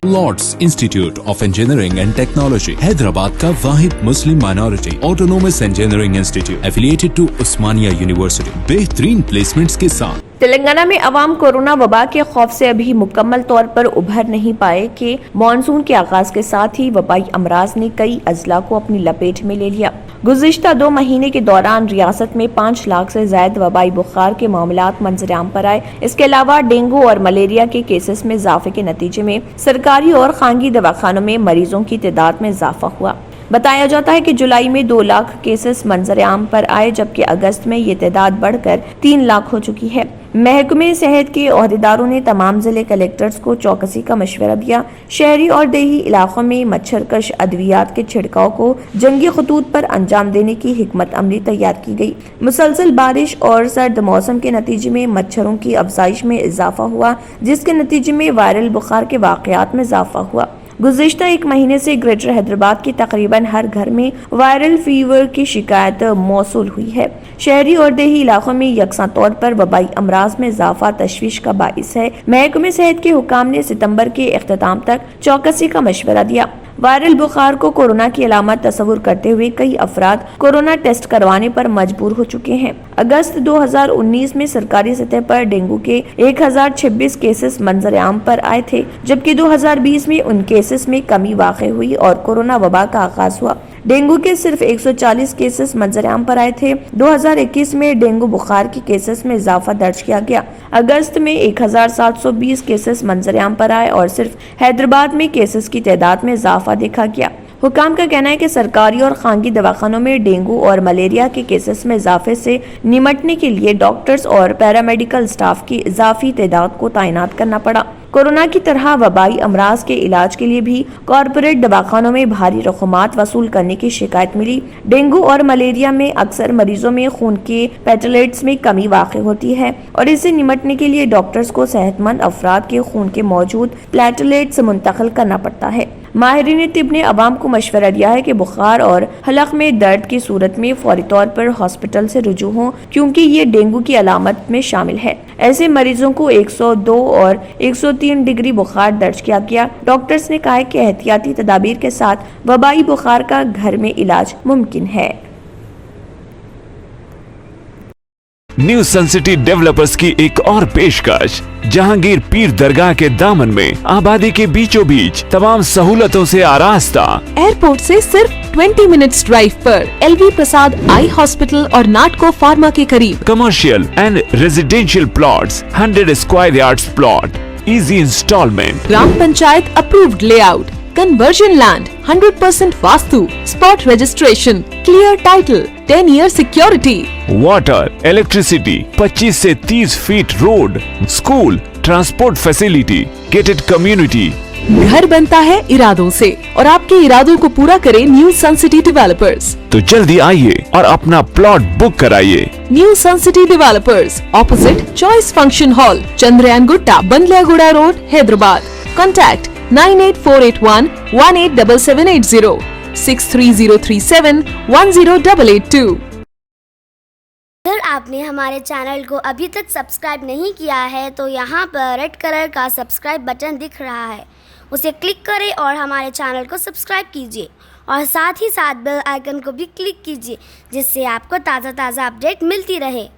Lord's institute of engineering and technology Hyderabad का वाहिद Muslim minority autonomous engineering institute affiliated to Osmania university बेहतरीन placements के साथ। तेलंगाना में अवाम कोरोना वबा के खौफ से अभी मुकम्मल तौर पर उभर नहीं पाए कि मानसून के आगाज के साथ ही वबाई अमराज ने कई अजला को अपनी लपेट में ले लिया। गुज़िश्ता 2 महीने के दौरान रियासत में 5 लाख से ज्यादा वबाई बुखार के मामलात मंजर-ए-आम पर आए। इसके अलावा डेंगू और मलेरिया के केसेस में इजाफे के नतीजे में सरकारी और खानगी दवाखानों में मरीजों की तादाद में इजाफा हुआ। बताया जाता है कि जुलाई में 2 लाख केसेस मंजर-ए-आम पर आए, जबकि अगस्त में ये तादाद बढ़कर 3 लाख हो चुकी है। महकमे सेहत के ओहदेदारों ने तमाम जिले कलेक्टर्स को चौकसी का मशवरा दिया। शहरी और देही इलाकों में मच्छरकश अद्वियात के छिड़काव को जंगी खतूत पर अंजाम देने की हिकमत अमली तैयार की गई। मुसलसल बारिश और सर्द मौसम के नतीजे में मच्छरों की अफजाइश में इजाफा हुआ, जिसके नतीजे में वायरल बुखार के वाकयात में इजाफा हुआ। गुज़िश्ता 1 महीने से ग्रेटर हैदराबाद के तकरीबन हर घर में वायरल फीवर की शिकायत मौसूल हुई है। शहरी और देही इलाकों में यकसा तौर पर वबाई अमराज में इजाफा तशवीश का बाइस है। महकमे सेहत के हुकाम ने सितंबर के इख्तिताम तक चौकसी का मशवरा दिया। वायरल बुखार को कोरोना की अलामत तस्वुर करते हुए कई अफराद कोरोना टेस्ट करवाने पर मजबूर हो चुके हैं। अगस्त 2019 में सरकारी सतह पर डेंगू के 1026 केसेस मंजर-ए-आम पर आए थे, जबकि 2020 में उन केसेस में कमी वाक़ई हुई और कोरोना वबा का आगाज हुआ। डेंगू के सिर्फ 140 केसेस मंजर-ए-आम पर आए थे। 2021 में डेंगू बुखार के केसेस में इजाफा दर्ज किया गया। अगस्त में 1720 केसेस मंजर-ए-आम पर आए और सिर्फ हैदराबाद में केसेस की तादाद में इजाफा देखा गया। हुकाम का कहना है कि सरकारी और खानगी दवाखानों में डेंगू और मलेरिया के केसेस में इजाफे से निमटने के लिए डॉक्टर्स और पैरामेडिकल स्टाफ की इजाफी तादाद को तैनात करना पड़ा। कोरोना की तरह वबाई अमराज के इलाज के लिए भी कॉरपोरेट दवाखानों में भारी रकूमात वसूल करने की शिकायत मिली। डेंगू और मलेरिया में अक्सर मरीजों में खून के प्लेटलेट्स में कमी वाक़ई होती है और इससे निमटने के लिए डॉक्टर्स को सेहतमंद अफराद के खून के मौजूद प्लेटलेट्स मुंतकिल करना पड़ता है। माहिरीन तिब ने अवाम को मशवरा दिया है कि बुखार और हलक में दर्द की सूरत में फौरी तौर पर हॉस्पिटल से रुजू हों, क्योंकि ये डेंगू की अलामत में शामिल है। ऐसे मरीजों को 102 और 103 डिग्री बुखार दर्ज किया गया। डॉक्टर्स ने कहा है कि एहतियाती तदाबीर के साथ वबाई बुखार का घर में इलाज मुमकिन है। न्यू सन सिटी डेवलपर्स की एक और पेशकश, जहांगीर पीर दरगाह के दामन में आबादी के बीचों बीच तमाम सहूलतों से आरास्ता। एयरपोर्ट से सिर्फ 20 मिनट्स ड्राइव पर LV प्रसाद आई हॉस्पिटल और नाटको फार्मा के करीब। Commercial and residential plots, 100 square yards plot, easy installment, gram panchayat approved layout, conversion land, 100% vastu, spot registration, clear title, 10 year security, water, electricity, 25 से 30 feet road, school, transport facility, gated community. घर बनता है इरादों से और आपके इरादों को पूरा करे न्यू सन सिटी डेवलपर्स। तो जल्दी आइए और अपना प्लॉट बुक कराइए। New Sun City Developers, opposite choice function hall, Chandrayan Gutta, Bandlaguda road, Hyderabad. Contact 98481 187780, 63037 10882। अगर आपने हमारे चैनल को अभी तक सब्सक्राइब नहीं किया है तो यहाँ पर रेड कलर का सब्सक्राइब बटन दिख रहा है, उसे क्लिक करें और हमारे चैनल को सब्सक्राइब कीजिए और साथ ही साथ बेल आइकन को भी क्लिक कीजिए, जिससे आपको ताज़ा अपडेट मिलती रहे।